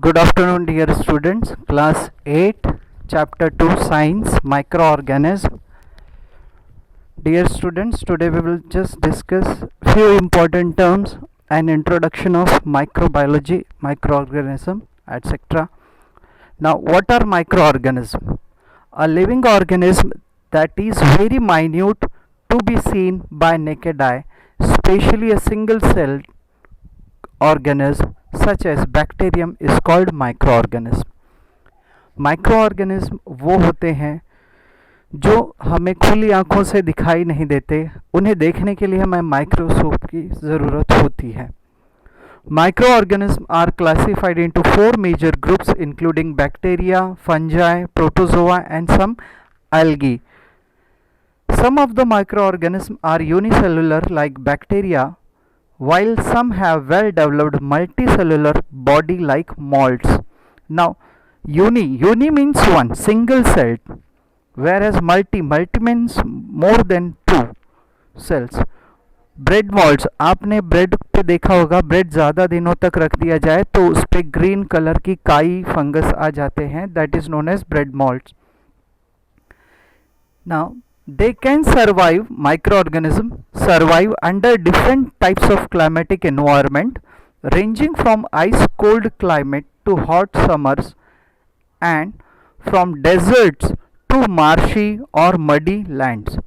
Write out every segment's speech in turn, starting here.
Good afternoon, dear students. Class 8, Chapter 2, Science, Microorganism. Dear students, today we will just discuss few important terms and introduction of microbiology, microorganism, etc. Now, what are microorganisms? A living organism that is very minute to be seen by naked eye, especially a single celled organism such as bacterium is called microorganism. Microorganism वो होते हैं जो हमें खुली आंखों से दिखाई नहीं देते, उन्हें देखने के लिए हमें माइक्रोस्कोप की ज़रूरत होती है. Microorganisms are classified into four major groups including bacteria, fungi, protozoa and some algae. Some of the microorganisms are unicellular like bacteria, while some have well developed multicellular body like molds. Now, uni means one, single celled, whereas multi means more than two cells. Bread moulds, आपने bread पे देखा होगा, bread ज़्यादा दिनों तक रख दिया जाए तो उस पर ग्रीन कलर की काई फंगस आ जाते हैं, that is known as bread moulds. Now they can survive, microorganism survive under different types of climatic environment ranging from ice cold climate to hot summers and from deserts to marshy or muddy lands.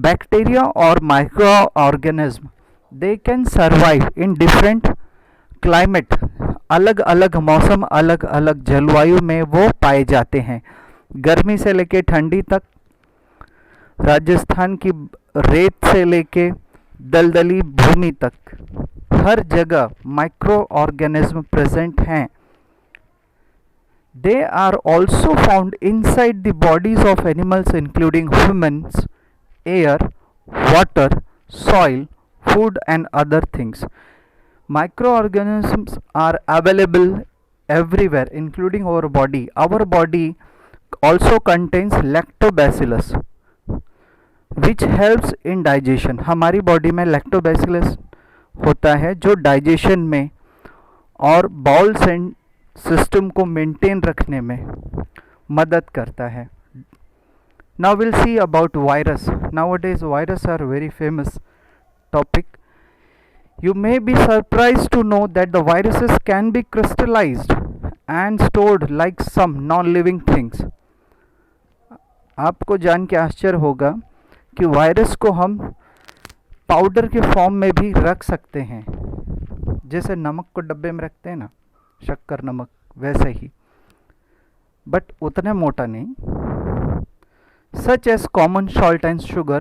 Bacteria or microorganism, they can survive in different climate, अलग अलग मौसम, अलग अलग जलवायु में वो पाए जाते हैं. गर्मी से लेके ठंडी तक, राजस्थान की रेत से लेके दलदली भूमि तक, हर जगह माइक्रो ऑर्गेनिज्म प्रेजेंट हैं. They are also found inside the bodies of animals including humans, air, water, soil, food and other things. Microorganisms are available everywhere including our body. Our body also contains lactobacillus which helps in digestion. हमारी body में lactobacillus होता है जो digestion में और bowl system को maintain रखने में मदद करता है. Now we'll see about virus. Nowadays viruses are very famous topic. You may be surprised to know that the viruses can be crystallized and stored like some non-living things. आपको जान के आश्चर्य होगा कि वायरस को हम पाउडर के form में भी रख सकते हैं, जैसे नमक को डब्बे में रखते हैं ना, शक्कर नमक, वैसे ही, बट उतने मोटा नहीं. Such as common salt and sugar.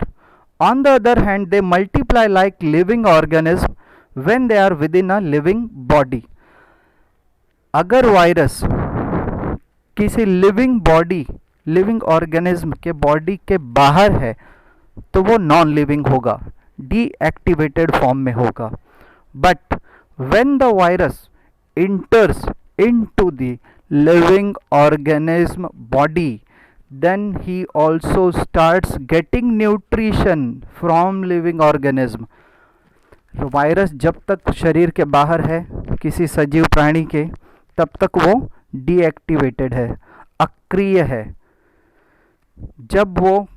On the other hand, they multiply like living organisms when they are within a living body. अगर वायरस किसी लिविंग बॉडी, लिविंग ऑर्गेनिज्म के बॉडी के बाहर है तो वो नॉन लिविंग होगा, डीएक्टिवेटेड फॉर्म में होगा. But when the virus इंटर्स into the living organism body, then he also starts getting nutrition from living organism. Virus जब तक शरीर के बाहर है किसी सजीव प्राणी के, तब तक वो डीएक्टिवेटेड है, अक्रिय है. जब वो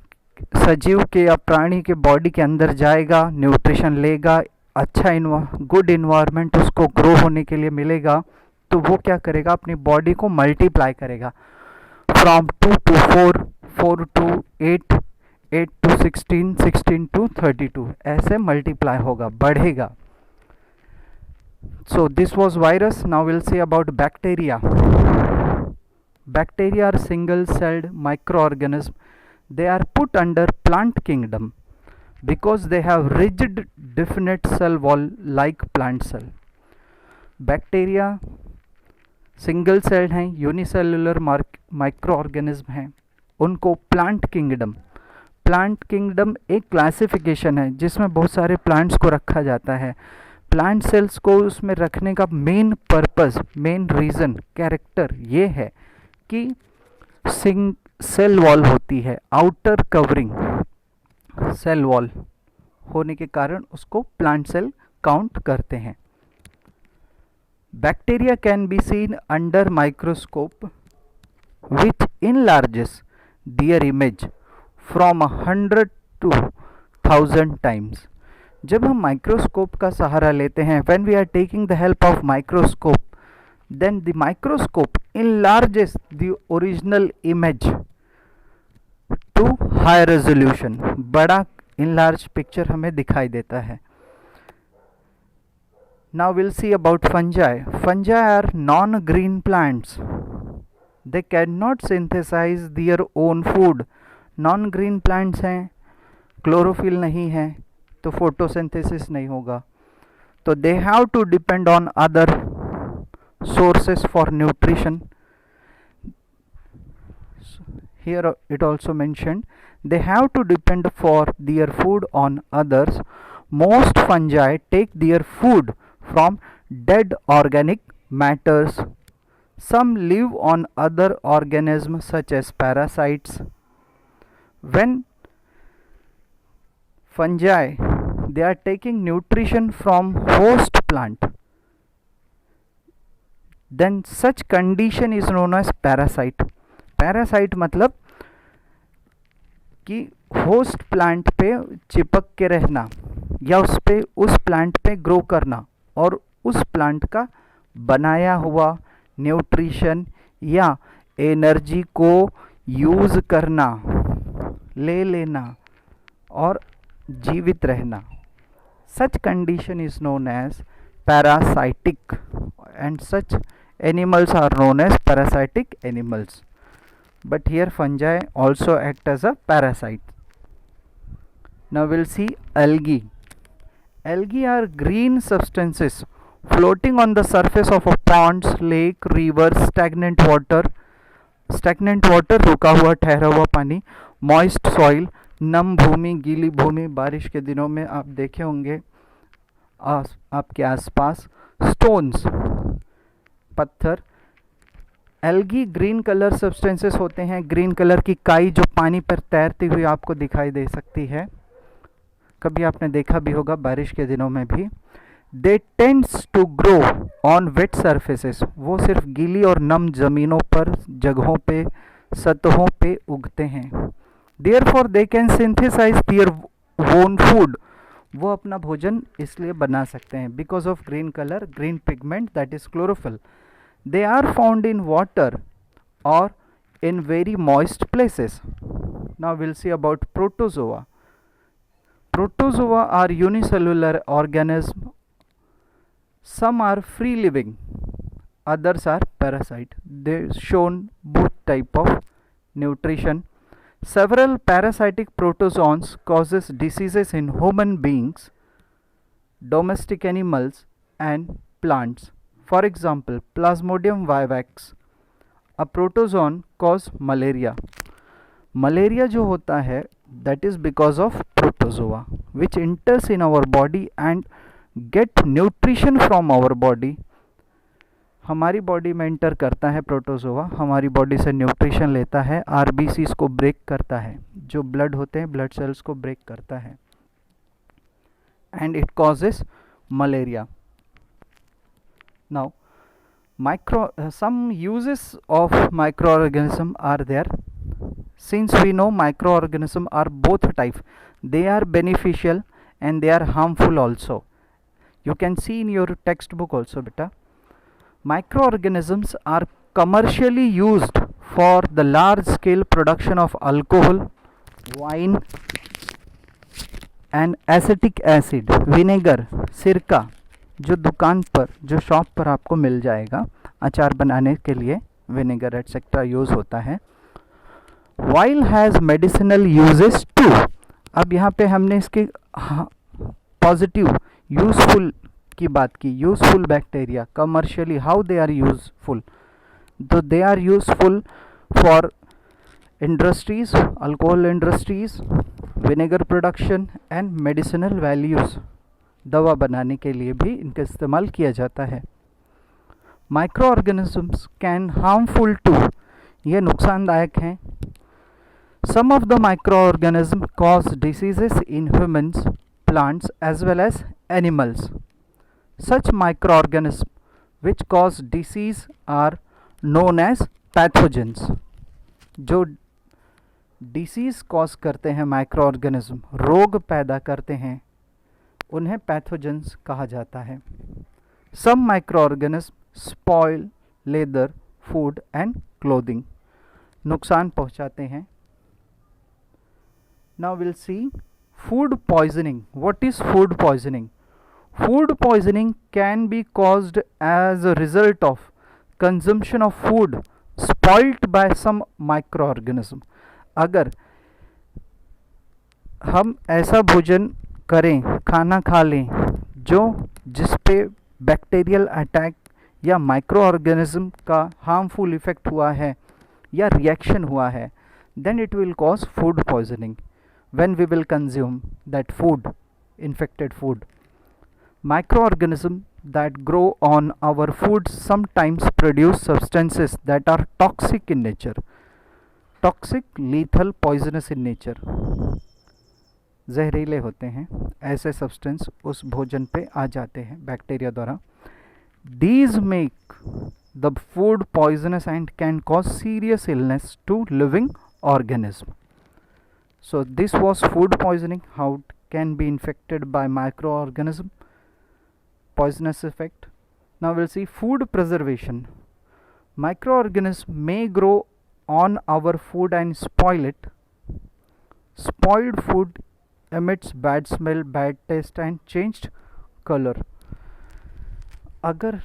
सजीव के या प्राणी के बॉडी के अंदर जाएगा, न्यूट्रिशन लेगा, अच्छा गुड इन्वायरमेंट उसको ग्रो होने के लिए मिलेगा, तो वो क्या करेगा, अपनी बॉडी को मल्टीप्लाई करेगा. From 2 to 4, 4 to 8, 8 to 16, 16 to 32, ऐसे मल्टीप्लाई होगा, बढ़ेगा. So this was virus. Now we'll see about bacteria. Bacteria are single-celled microorganisms. They are put under plant kingdom because they have rigid, definite cell wall like plant cell. Bacteria single celled हैं, unicellular micro organism हैं. उनको plant kingdom एक classification है जिसमें बहुत सारे plants को रखा जाता है. प्लांट सेल्स को उसमें रखने का main purpose, main reason, character ये है कि सेल वॉल होती है, आउटर कवरिंग सेल वॉल होने के कारण उसको प्लांट सेल काउंट करते हैं. Bacteria can be seen under microscope which enlarges their image from 100 to 1000 times. जब हम माइक्रोस्कोप का सहारा लेते हैं, when we are taking the help of microscope, then the microscope enlarges the original image to high resolution. बड़ा enlarged picture हमें दिखाई देता है. Now we'll see about fungi. Fungi are non-green plants. They cannot synthesize their own food. Non-green plants हैं, chlorophyll नहीं है, तो photosynthesis नहीं होगा. तो they have to depend on other sources for nutrition. Here it also mentioned they have to depend for their food on others. Most fungi take their food from dead organic matters. Some live on other organisms such as parasites. When fungi, they are taking nutrition from host plant, then such condition is known as parasite. Parasite मतलब कि host plant पे चिपक के रहना या उस plant पे grow करना और उस प्लांट का बनाया हुआ न्यूट्रिशन या एनर्जी को यूज़ करना, ले लेना और जीवित रहना. Such condition is known as parasitic, and such animals are known as parasitic animals. But here fungi also act as a parasite. Now we'll see algae. Algae are green substances floating on the surface of a ponds, lake, river, stagnant water. Stagnant water रुका हुआ ठहरा हुआ पानी. Moist soil, नम भूमि, गीली भूमि. बारिश के दिनों में आप देखे होंगे आपके आसपास स्टोन्स, पत्थर. एल्गी ग्रीन कलर सब्सटेंसेस होते हैं. ग्रीन कलर की काई जो पानी पर तैरती हुई आपको दिखाई दे सकती है, कभी आपने देखा भी होगा बारिश के दिनों में भी. They tends to grow on wet surfaces. वो सिर्फ गीली और नम जमीनों पर, जगहों पे, सतहों पे उगते हैं. Therefore they can synthesize their own food. वो अपना भोजन इसलिए बना सकते हैं because of green colour, green pigment, that is chlorophyll. They are found in water or in very moist places. Now we'll see about protozoa. Protozoa are unicellular organisms. Some are free living, others are parasite. They shown both type of nutrition. Several parasitic protozoans causes diseases in human beings, domestic animals and plants. For example, Plasmodium vivax, a protozoan cause malaria. Malaria जो होता है, that is because of protozoa, which enters in our body and get nutrition from our body. हमारी body में enter करता है protozoa, हमारी body से nutrition लेता है, आरबीसीज को ब्रेक करता है, जो ब्लड होते हैं ब्लड सेल्स को ब्रेक करता है, and it causes malaria. Now, some uses of microorganism are there. Since we know microorganisms are both type, they are beneficial and they are harmful also. You can see in your textbook also, beta. Microorganisms are commercially used for the large scale production of alcohol, wine and acetic acid, vinegar, सिरका, जो दुकान पर, जो shop पर आपको मिल जाएगा. अचार बनाने के लिए विनेगर एटसेट्रा यूज़ होता है. While has medicinal uses too. अब यहाँ पे हमने इसके पॉजिटिव यूज़फुल की बात की. Useful bacteria commercially how they are useful. तो they are useful for industries, alcohol industries, vinegar production and medicinal values. दवा बनाने के लिए भी इनका इस्तेमाल किया जाता है. Micro organisms can harmful to. ये नुकसानदायक हैं. Some of the micro organism cause diseases in humans, plants as well as animals. Such micro organism which cause disease are known as pathogens. जो डिसीज कॉज करते हैं, micro organism रोग पैदा करते हैं, उन्हें पैथोजेंस कहा जाता है. Some micro organism spoil leather, food and clothing, नुकसान पहुंचाते हैं. Now will see food poisoning. What is food poisoning? Food poisoning can be caused as a result of consumption of food spoilt by some microorganism. अगर हम ऐसा भोजन करें, खाना खा लें जो जिस पे बैक्टीरियल अटैक या माइक्रो ऑर्गेनिज्म का हार्मफुल इफेक्ट हुआ है या रिएक्शन हुआ है, then it will cause food poisoning. When we will consume that food, infected food, microorganisms that grow on our food sometimes produce substances that are toxic in nature. Toxic, lethal, poisonous in nature. जहरीले होते हैं, ऐसे substance उस भोजन पे आ जाते हैं bacteria द्वारा. These make the food poisonous and can cause serious illness to living organism. So this was food poisoning, how it can be infected by microorganism, poisonous effect. Now we'll see food preservation. Microorganisms may grow on our food and spoil it. Spoiled food emits bad smell, bad taste and changed color. अगर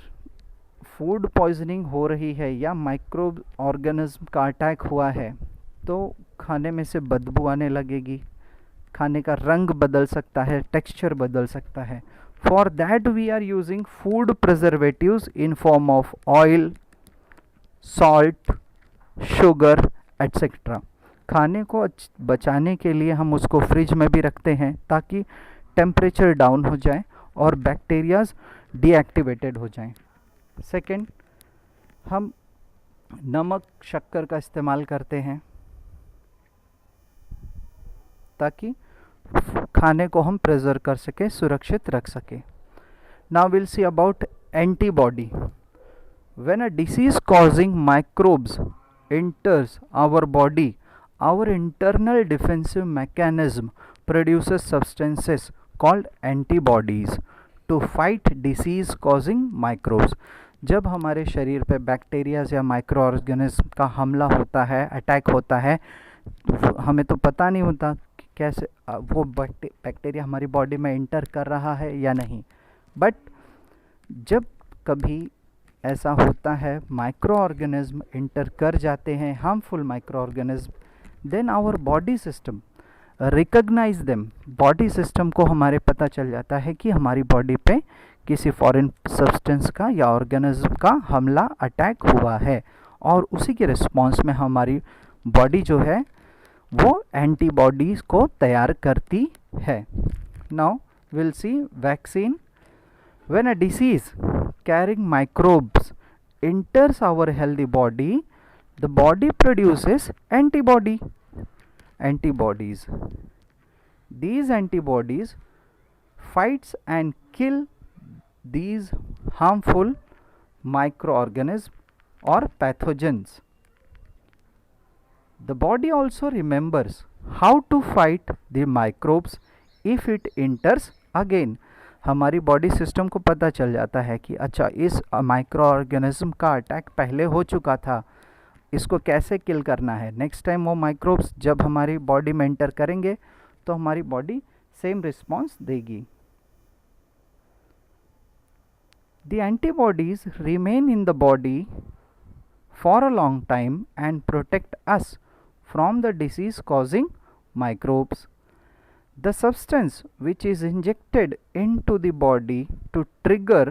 food poisoning हो रही है या micro organism का attack हुआ है तो खाने में से बदबू आने लगेगी, खाने का रंग बदल सकता है, टेक्सचर बदल सकता है. For that we are using food preservatives in form of oil, salt, sugar etcetera. खाने को बचाने के लिए हम उसको फ्रिज में भी रखते हैं ताकि टेम्परेचर डाउन हो जाए और बैक्टीरियाज डीएक्टिवेटेड हो जाएं. सेकेंड, हम नमक, शक्कर का इस्तेमाल करते हैं ताकि खाने को हम प्रिजर्व कर सके, सुरक्षित रख सके. Now will see about antibody. When a disease causing microbes enters our body, our internal defensive mechanism produces substances called antibodies to fight disease causing microbes. जब हमारे शरीर पे बैक्टीरिया या माइक्रो ऑर्गेनिज्म का हमला होता है, अटैक होता है, तो हमें तो पता नहीं होता कि कैसे वो बैक्टीरिया हमारी बॉडी में इंटर कर रहा है या नहीं. बट जब कभी ऐसा होता है, माइक्रो ऑर्गेनिज्म इंटर कर जाते हैं, harmful micro organism, then our body system recognize them. Body system को हमारे पता चल जाता है कि हमारी बॉडी पे किसी फॉरेन सब्सटेंस का या ऑर्गेनिज्म का हमला, अटैक हुआ है, और उसी के रिस्पॉन्स में हमारी बॉडी जो है वो एंटीबॉडीज को तैयार करती है. Now will C vaccine. When a disease carrying microbes enters our healthy body, the body produces antibodies. These antibodies fights and kill these harmful microorganisms or pathogens. The body also remembers how to fight the microbes if it enters again. हमारी body system को पता चल जाता है कि अच्छा, इस micro organism का अटैक पहले हो चुका था, इसको कैसे किल करना है. नेक्स्ट टाइम वो माइक्रोब्स जब हमारी बॉडी में एंटर करेंगे तो हमारी बॉडी सेम रिस्पॉन्स देगी. The antibodies remain in the body for a long time and protect us from the disease causing microbes. The substance which is injected into the body to trigger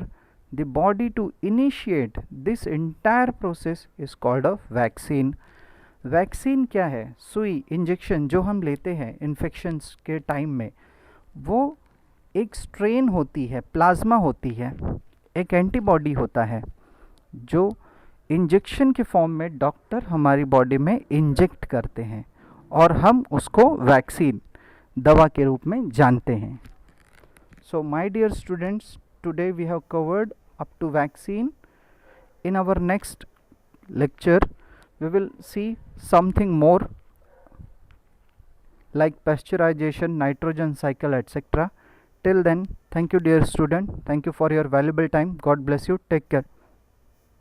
the body to initiate this entire process is called a vaccine. Vaccine क्या है? सुई, injection जो हम लेते हैं infections के time में, वो एक स्ट्रेन होती है, प्लाज्मा होती है, एक एंटीबॉडी होता है जो इंजेक्शन के फॉर्म में डॉक्टर हमारी बॉडी में इंजेक्ट करते हैं और हम उसको वैक्सीन, दवा के रूप में जानते हैं. So my dear students, today we have covered up to vaccine. In our next lecture, we will see something more like pasteurization, nitrogen cycle, etc. Till then, thank you dear student. Thank you for your valuable time. God bless you. Take care.